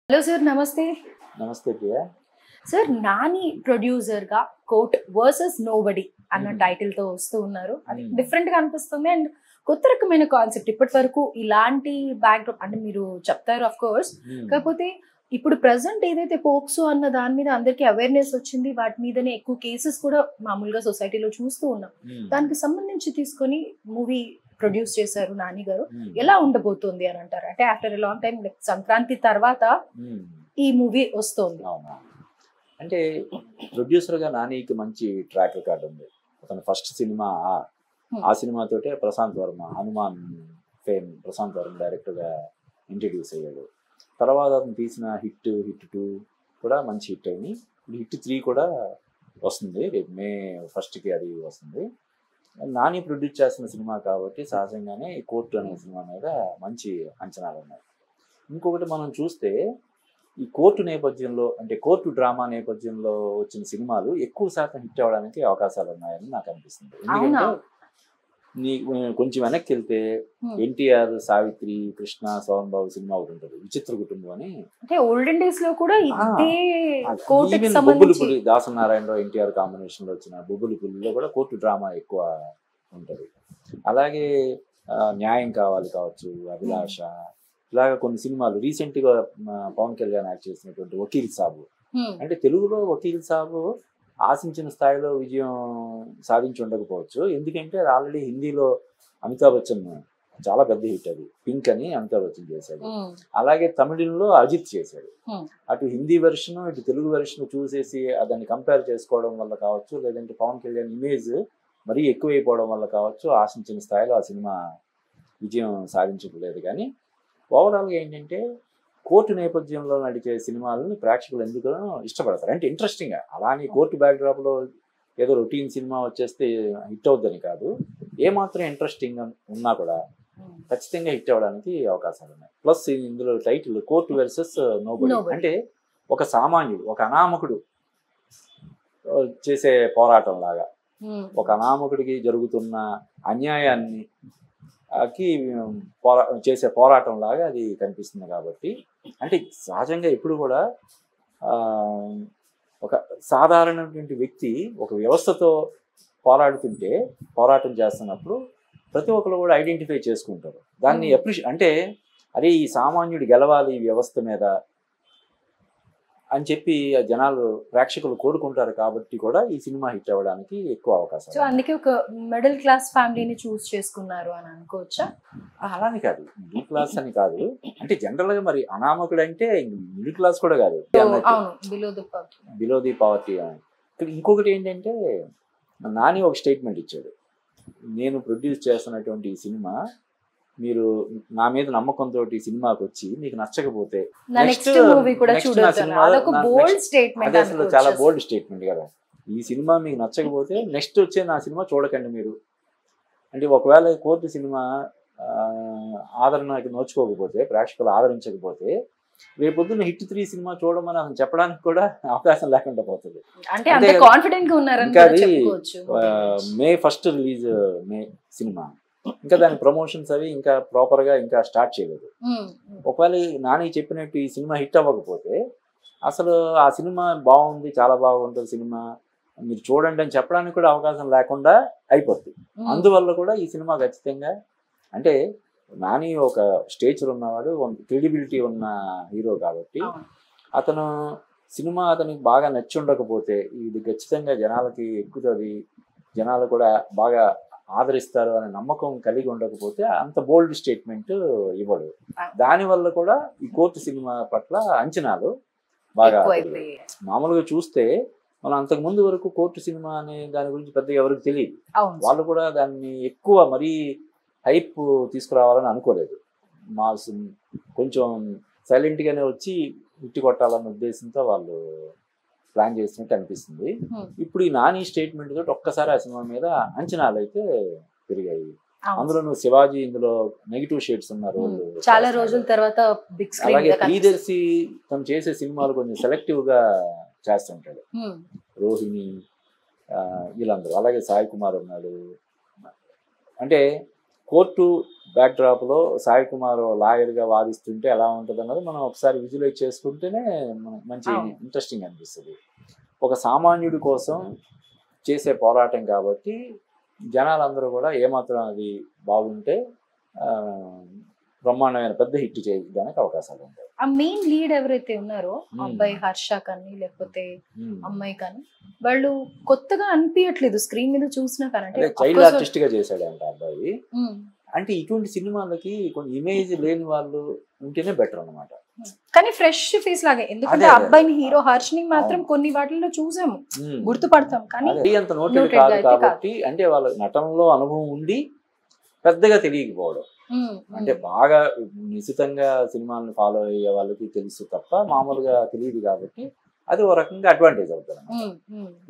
Hello sir, నమస్తే. నమస్తే ప్రియ. Sir, Nani producer గా కోట్ వర్సెస్ నోబడి అన్న టైటిల్ తో వస్తూ ఉన్నారు. అది డిఫరెంట్ గా అనిపిస్తుంది అండ్ కొత్త రకమైన కాన్సెప్ట్. ఇప్పటి వరకు ఇలాంటి బ్యాక్డ్రాప్ అంటే మీరు చెప్తారు ఆఫ్ కోర్స్, కాకపోతే ఇప్పుడు ప్రెసెంట్ ఏదైతే పోక్సో అన్న దాని మీద అందరికి అవేర్నెస్ వచ్చింది, వాటి మీదనే ఎక్కువ కేసెస్ కూడా మామూలుగా సొసైటీలో చూస్తూ ఉన్నాం. దానికి సంబంధించి తీసుకొని మూవీ ప్రొడ్యూస్ చేశారు నాని గారు. ఎలా ఉండబోతుంది అని అంటారు? అంటే after a long time, Sankranti తర్వాత ఈ మూవీ వస్తుంది. అంటే ప్రొడ్యూసర్గా నానికి మంచి ట్రాక్ రికార్డ్ ఉంది. అతను ఫస్ట్ సినిమా ఆ సినిమాతోటే ప్రశాంత్ వర్మ, హనుమాన్ ఫేమ్ ప్రశాంత్ వర్మ డైరెక్టర్గా ఇంట్రడ్యూస్ అయ్యాడు. తర్వాత అతను తీసిన హిట్ 2 కూడా మంచి హిట్ అయింది. హిట్ 3 కూడా వస్తుంది, రేపు మే 1కి అది వస్తుంది. నాని ప్రొడ్యూస్ చేస్తున్న సినిమా కాబట్టి సహజంగానే ఈ కోర్టు అనే సినిమా మీద మంచి అంచనాలు ఉన్నాయి. ఇంకొకటి మనం చూస్తే ఈ కోర్టు నేపథ్యంలో, అంటే కోర్టు డ్రామా నేపథ్యంలో వచ్చిన సినిమాలు ఎక్కువ శాతం హిట్ అవ్వడానికి అవకాశాలు ఉన్నాయని నాకు అనిపిస్తుంది. ఎందుకంటే కొంచెం వెనక్కి వెళ్తే ఎన్టీఆర్, సావిత్రి, కృష్ణ, సోహన్ బాబు సినిమా ఒకటి ఉంటుంది, విచిత్ర కుటుంబం అని. అంటే ఓల్డెన్ డేస్ లో కూడా బొబ్బులు పులి, దాసనారాయణరావు ఎన్టీఆర్ కాంబినేషన్ లో వచ్చిన బొబ్బులు పులిలో కూడా కోర్టు డ్రామా ఎక్కువ ఉంటుంది. అలాగే న్యాయం కావాలి కావచ్చు, అభిలాష, ఇలాగా కొన్ని సినిమాలు. రీసెంట్ గా పవన్ కళ్యాణ్ యాక్ట్ చేసినటువంటి వకీల్ సాబు, అంటే తెలుగులో వకీల్ సాబు ఆశించిన స్థాయిలో విజయం సాధించి ఉండకపోవచ్చు, ఎందుకంటే అది ఆల్రెడీ హిందీలో అమితాబ్ బచ్చన్ చాలా పెద్ద హిట్, అది పింక్ అని అమితాబ్ బచ్చన్ చేశాడు. అలాగే తమిళంలో అజిత్ చేశాడు. అటు హిందీ వెర్షన్ ఇటు తెలుగు వెర్షన్ చూసేసి దాన్ని కంపేర్ చేసుకోవడం వల్ల కావచ్చు, లేదంటే పవన్ కళ్యాణ్ ఇమేజ్ మరీ ఎక్కువైపోవడం వల్ల కావచ్చు, ఆశించిన స్థాయిలో ఆ సినిమా విజయం సాధించట్లేదు. కానీ ఓవరాల్గా ఏంటంటే కోర్టు నేపథ్యంలో నడిచే సినిమాలను ప్రేక్షకులు ఎందుకు ఇష్టపడతారు అంటే ఇంట్రెస్టింగ్గా. అలానే కోర్టు బ్యాక్డ్రాప్లో ఏదో రొటీన్ సినిమా వచ్చేస్తే హిట్ అవుద్దని కాదు, ఏమాత్రం ఇంట్రెస్టింగ్ ఉన్నా కూడా ఖచ్చితంగా హిట్ అవ్వడానికి అవకాశాలు ఉన్నాయి. ప్లస్ ఇందులో టైటిల్ కోర్టు వర్సెస్ నోబడి, అంటే ఒక సామాన్యుడు, ఒక అనామకుడు చేసే పోరాటం లాగా, ఒక అనామకుడికి జరుగుతున్న అన్యాయాన్ని చేసే పోరాటం లాగా అది కనిపిస్తుంది. కాబట్టి అంటే సహజంగా ఎప్పుడు కూడా ఒక సాధారణమైనటువంటి వ్యక్తి ఒక వ్యవస్థతో పోరాటం చేస్తున్నప్పుడు ప్రతి ఒక్కరు కూడా ఐడెంటిఫై చేసుకుంటారు దాన్ని. అంటే అరే ఈ సామాన్యుడు గెలవాలి ఈ వ్యవస్థ మీద అని చెప్పి జనాలు, ప్రేక్షకులు కోరుకుంటారు. కాబట్టి కూడా ఈ సినిమా హిట్ అవ్వడానికి ఎక్కువ అవకాశం. సో అందుకే ఒక మిడిల్ క్లాస్ ఫ్యామిలీని చూస్ చేసుకున్నారు అని అనుకోవచ్చా? అలానే కాదు, మిడిల్ క్లాస్ అని కాదు, అంటే జనరల్ గా మరి అనామకుడు అంటే మిడిల్ క్లాస్ కూడా కాదు, బిలో ది పవర్టీ అని. ఇక్కడ ఇంకొకటి ఏంటంటే నాని ఒక స్టేట్మెంట్ ఇచ్చాడు, నేను ప్రొడ్యూస్ చేస్తున్నటువంటి ఈ సినిమా మీరు నా మీద నమ్మకంతో సినిమాకి వచ్చి మీకు నచ్చకపోతే అసలు చాలా బోల్డ్ స్టేట్మెంట్ కదా. ఈ సినిమా మీకు నచ్చకపోతే నెక్స్ట్ వచ్చే నా సినిమా చూడకండి మీరు. అంటే ఒకవేళ కోర్టు సినిమా ఆదరణకి నోచుకోకపోతే, ప్రేక్షకులు ఆదరించకపోతే, రేపొద్దున హిట్ 3 సినిమా చూడమని అసలు చెప్పడానికి కూడా అవకాశం లేకుండా పోతుంది. ఇంకా అది మే 1 రిలీజ్ సినిమా, ఇంకా దాని ప్రమోషన్స్ అవి ఇంకా ప్రాపర్గా ఇంకా స్టార్ట్ చేయలేదు. ఒకవేళ నాని చెప్పినట్టు ఈ సినిమా హిట్ అవ్వకపోతే అసలు ఆ సినిమా బాగుంది, చాలా బాగుంటుంది సినిమా, మీరు చూడండి అని చెప్పడానికి కూడా అవకాశం లేకుండా అయిపోతుంది. అందువల్ల కూడా ఈ సినిమా ఖచ్చితంగా, అంటే నాని ఒక స్టేచర్ ఉన్నవాడు, క్రెడిబిలిటీ ఉన్న హీరో కాబట్టి అతను సినిమా అతనికి బాగా నచ్చి ఉండకపోతే ఇది ఖచ్చితంగా జనాలకి ఎక్కుతుంది, జనాలు కూడా బాగా ఆదరిస్తారు అనే నమ్మకం కలిగి ఉండకపోతే అంత బోల్డ్ స్టేట్మెంట్ ఇవ్వడు. దానివల్ల కూడా ఈ కోర్టు సినిమా పట్ల అంచనాలు బాగా, మామూలుగా చూస్తే మనం అంతకుముందు వరకు కోర్టు సినిమా అనే దాని గురించి పెద్దగా ఎవరికి తెలియదు, వాళ్ళు కూడా దాన్ని ఎక్కువ మరీ హైప్ తీసుకురావాలని అనుకోలేదు. మా కొంచెం సైలెంట్గానే వచ్చి ఉట్టి కొట్టాలన్న ఉద్దేశంతో వాళ్ళు ప్లాన్ చేసినట్టు అనిపిస్తుంది. ఇప్పుడు ఈ నాని స్టేట్మెంట్ తోటి ఒక్కసారి ఆ సినిమా మీద అంచనాలు అయితే పెరిగాయి. అందులో శివాజీ ఇందులో నెగిటివ్ షేడ్స్ ఉన్నారు, చాలా రోజుల తర్వాత. అలాగే ప్రియదర్శి తను చేసే సినిమాలు కొంచెం సెలెక్టివ్ గా చేస్తుంటాడు, రోహిణి వీళ్ళందరూ. అలాగే సాయి కుమార్ ఉన్నాడు. అంటే కోర్టు బ్యాక్డ్రాప్ లో సాయి కుమార్ లాయర్ గా వాదిస్తుంటే ఎలా ఉంటుంది అన్నది మనం ఒకసారి విజువలైజ్ చేసుకుంటేనే మంచి ఇంట్రెస్టింగ్ అనిపిస్తుంది. ఒక సామాన్యుడి కోసం చేసే పోరాటం కాబట్టి జనాలందరూ కూడా ఏమాత్రం అది బాగుంటే బ్రహ్మాండమైన పెద్ద హిట్ చేయడానికి అవకాశాలు ఉంటాయి. ఆ మెయిన్ లీడ్ ఎవరైతే ఉన్నారో అబ్బాయి హర్ష కానీ లేకపోతే అమ్మాయి కానీ వాళ్ళు కొత్తగా అనిపించట్లేదు స్క్రీన్ మీద చూసినా కానీ. చైల్డ్ ఆర్టిస్ట్ గా చేశాడంట అబ్బాయి. అంటే ఇటువంటి సినిమాలకి కొంచెం ఇమేజ్ లేని వాళ్ళు ఉంటేనే బెటర్ అన్నమాట. కానీ ఫ్రెష్ ఫేస్ లాగే, ఎందుకంటే అబ్బాయిని హీరో హర్ష్ ని మాత్రం కొన్ని వాటిల్లో చూసాము, గుర్తుపడతాం, కానీ అంత నోటెడ్ కాదు కాబట్టి. అంటే వాళ్ళ నటనలో అనుభవం ఉండి పెద్దగా తెలియకపోవడం, అంటే బాగా నిశితంగా సినిమాలను ఫాలో అయ్యే వాళ్ళకి తెలుసు తప్ప మామూలుగా తెలియదు కాబట్టి అది ఓ రకంగా అడ్వాంటేజ్ అవుతుంది.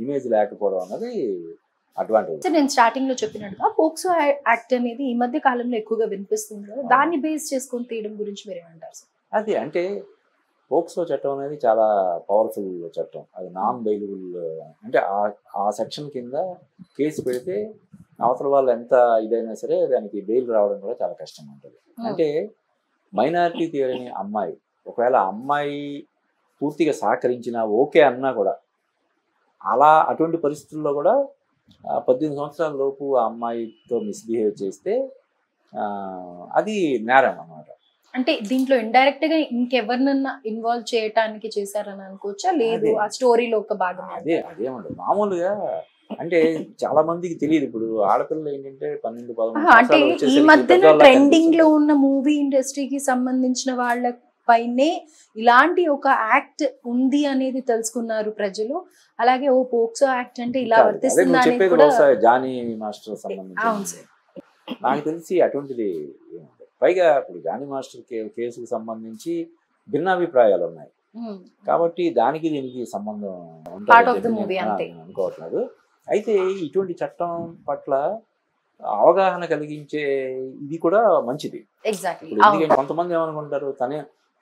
ఇమేజ్ లేకపోవడం అన్నది అడ్వాంటేజ్. నేను స్టార్టింగ్ లో చెప్పినట్టుగా పోక్సో యాక్ట్ అనేది ఈ మధ్య కాలంలో ఎక్కువగా వినిపిస్తుంది కదా, దాన్ని బేస్ చేసుకొని తీయడం గురించి మీరు ఏమంటారు? అది అంటే పోక్సో చట్టం అనేది చాలా పవర్ఫుల్ చట్టం. అది నాన్ బెయిలబుల్, అంటే ఆ సెక్షన్ కింద కేసు పెడితే అవతల వాళ్ళు ఎంత ఇదైనా సరే దానికి బెయిల్ రావడం కూడా చాలా కష్టం ఉంటుంది. అంటే మైనారిటీ తీరని అమ్మాయి, ఒకవేళ అమ్మాయి పూర్తిగా సహకరించినా ఓకే అన్నా కూడా అటువంటి పరిస్థితుల్లో కూడా 18 సంవత్సరాల లోపు ఆ అమ్మాయితో మిస్బిహేవ్ చేస్తే అది నేరం అన్నమాట. అంటే దీంట్లో ఇండైరెక్ట్ గా ఇంకెవరినన్నా ఇన్వాల్వ్ చేయడానికి చేశారని అనుకోవచ్చా? లేదు, ఆ స్టోరీలో ఒక భాగం. అదేమంటారు మామూలుగా, అంటే చాలా మందికి తెలియదు. ఇప్పుడు ఆడపిల్లలు ఏంటంటే 12-13 అంటే ఈ మధ్యన ట్రెండింగ్ లో ఉన్న మూవీ ఇండస్ట్రీకి సంబంధించిన వాళ్ళ పైనే ఇలాంటి ఒక యాక్ట్ ఉంది అనేది తెలుసుకున్నారు ప్రజలు. అలాగే ఓ పోక్సో యాక్ట్ అంటే ఇలా వర్తిస్తుంది అనేది కూడా జానీ మాస్టర్ సంబంధించి నాకు తెలిసి అటువంటిది. పైగా ఇప్పుడు జానీ మాస్టర్ కేసుకు సంబంధించి భిన్నాభిప్రాయాలు ఉన్నాయి కాబట్టి దానికి దీనికి సంబంధం ఉంటుంది అనుకోవట్లేదు. అయితే ఇటువంటి చట్టం పట్ల అవగాహన కలిగించే ఇది కూడా మంచిది. ఎందుకంటే కొంతమంది ఏమనుకుంటారు,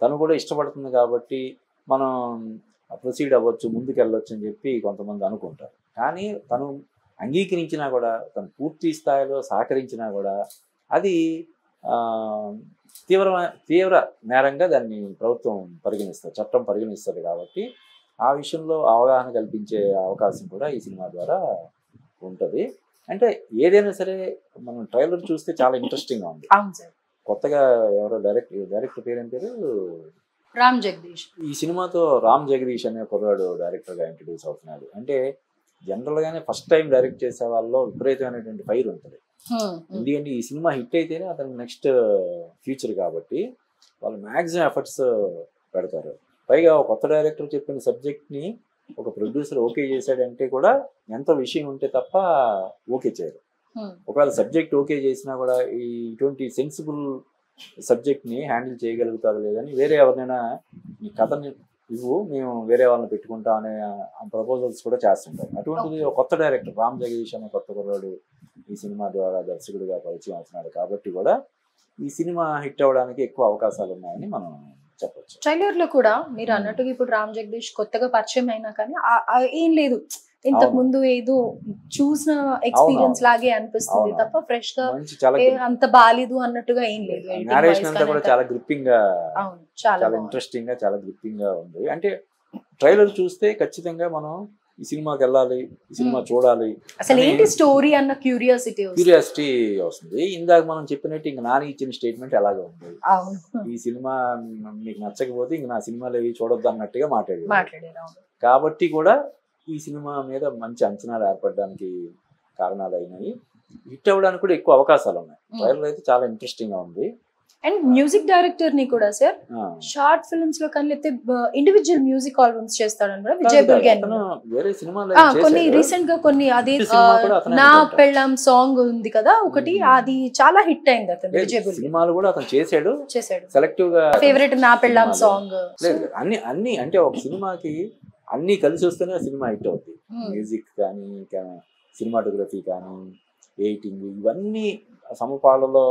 తను కూడా ఇష్టపడుతుంది కాబట్టి మనం ప్రొసీడ్ అవ్వచ్చు, ముందుకు వెళ్ళొచ్చు అని చెప్పి కొంతమంది అనుకుంటారు. కానీ తను అంగీకరించినా కూడా, తను పూర్తి స్థాయిలో సహకరించినా కూడా అది తీవ్ర నేరంగా దాన్ని ప్రభుత్వం పరిగణిస్తుంది, చట్టం పరిగణిస్తుంది. కాబట్టి ఆ విషయంలో అవగాహన కల్పించే అవకాశం కూడా ఈ సినిమా ద్వారా ఉంటుంది. అంటే ఏదైనా సరే మనం ట్రైలర్ చూస్తే చాలా ఇంట్రెస్టింగ్గా ఉంది. కొత్తగా ఎవరో డైరెక్టర్ పేరు ఏం పేరు? రామ్ జగదీష్. ఈ సినిమాతో రామ్ జగదీష్ అనే కుర్రాడు డైరెక్టర్గా ఇంట్రడ్యూస్ అవుతున్నాడు. అంటే జనరల్గానే ఫస్ట్ టైం డైరెక్ట్ చేసే వాళ్ళలో విపరీతమైనటువంటి ఫైర్ ఉంటుంది. ఎందుకంటే ఈ సినిమా హిట్ అయితేనే అతనికి నెక్స్ట్ ఫ్యూచర్ కాబట్టి వాళ్ళు మ్యాక్సిమం ఎఫర్ట్స్ పెడతారు. పైగా ఒక కొత్త డైరెక్టర్ చెప్పిన సబ్జెక్ట్ని ఒక ప్రొడ్యూసర్ ఓకే చేశాడంటే కూడా ఎంతో విషయం ఉంటే తప్ప ఓకే చేయరు. ఒకవేళ సబ్జెక్ట్ ఓకే చేసినా కూడా ఇటువంటి సెన్సిబుల్ సబ్జెక్ట్ని హ్యాండిల్ చేయగలుగుతారు లేదని వేరే ఎవరినైనా ఈ కథని మేము వేరే వాళ్ళని పెట్టుకుంటాం అనే ప్రపోజల్స్ కూడా చేస్తుంటారు. అటువంటిది ఒక కొత్త డైరెక్టర్ రామ్ జగదీష్ అనే కొత్త కుర్రాడు ఈ సినిమా ద్వారా దర్శకుడిగా పరిచయం అవుతున్నాడు కాబట్టి కూడా ఈ సినిమా హిట్ అవ్వడానికి ఎక్కువ అవకాశాలు ఉన్నాయని మనం చెప్పచ్చు. ట్రైలర్ లో కూడా మీరు అన్నట్టుగా ఇప్పుడు రామ్ జగదీష్ కొత్తగా పరిచయం అయినా కానీ ఏం లేదు, ఇంతకు ముందు ఏదో చూసిన ఎక్స్పీరియన్స్ లాగే అనిపిస్తుంది తప్ప ఫ్రెష్ గా అంత బాలేదు అన్నట్టుగా ఏం లేదు. నరేషన్ అంతా కూడా చాలా గ్రిప్పింగ్ గా, చాలా ఇంట్రెస్టింగ్ గా, చాలా గ్రిప్పింగ్ గా ఉంది. అంటే ట్రైలర్ చూస్తే ఖచ్చితంగా మనం ఈ సినిమాకి వెళ్ళాలి, ఈ సినిమా చూడాలి, అసలు ఏంటి స్టోరీ అన్న క్యూరియాసిటీ వస్తుంది. ఇందాక మనం చెప్పినట్టు ఇంక నాని ఇచ్చిన స్టేట్మెంట్ ఎలాగో ఉంది, ఈ సినిమా మీకు నచ్చకపోతే ఇంక నా సినిమాలు ఏవి చూడొద్దు అన్నట్టుగా మాట్లాడారు. కాబట్టి కూడా ఈ సినిమా మీద మంచి అంచనాలు ఏర్పడడానికి కారణాలు అయినాయి. హిట్ అవ్వడానికి కూడా ఎక్కువ అవకాశాలు ఉన్నాయి. ట్రైలర్ అయితే చాలా ఇంట్రెస్టింగ్ గా ఉంది. అండ్ మ్యూజిక్ డైరెక్టర్ ని కూడా సార్ షార్ట్ ఫిల్మ్స్ లో కానీ లేకపోతే ఇండివిజువల్ మ్యూజిక్ ఆల్బమ్స్ చేస్తాడని కూడా విజయ్ బుల్గన్ కొన్ని రీసెంట్ గా కొన్ని అదే నా పెళ్ళాం సాంగ్ ఉంది కదా ఒకటి, అది చాలా హిట్ అయింది. అతను విజయ్ బుల్గన్ సినిమాలు కూడా అతను చేశాడు సెలెక్టివ్ గా. ఫేవరెట్ నా పెళ్ళాం సాంగ్ అన్ని అంటే ఒక సినిమాకి అన్ని కలిసి వస్తేనే సినిమా హిట్ అవుతుంది. మ్యూజిక్ కానీ, సినిమాటోగ్రఫీ కానీ, ఎడిటింగ్, ఇవన్నీ సమపాలలో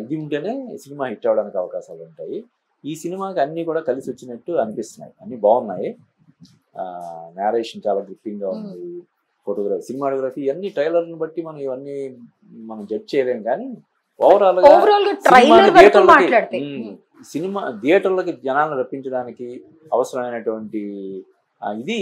ఇది ఉంటేనే సినిమా హిట్ అవ్వడానికి అవకాశాలు ఉంటాయి. ఈ సినిమాకి అన్నీ కూడా కలిసి వచ్చినట్టు అనిపిస్తున్నాయి, అన్నీ బాగున్నాయి. నేరేషన్ చాలా గ్రిప్పింగ్ గా ఉంది, ఫోటోగ్రఫీ, సినిమాటోగ్రఫీ, ఇవన్నీ ట్రైలర్ని బట్టి మనం ఇవన్నీ మనం జడ్జ్ చేయలేం, కానీ ఓవరాల్ గా సినిమా థియేటర్లకి జనాలను రప్పించడానికి అవసరమైనటువంటి ఇది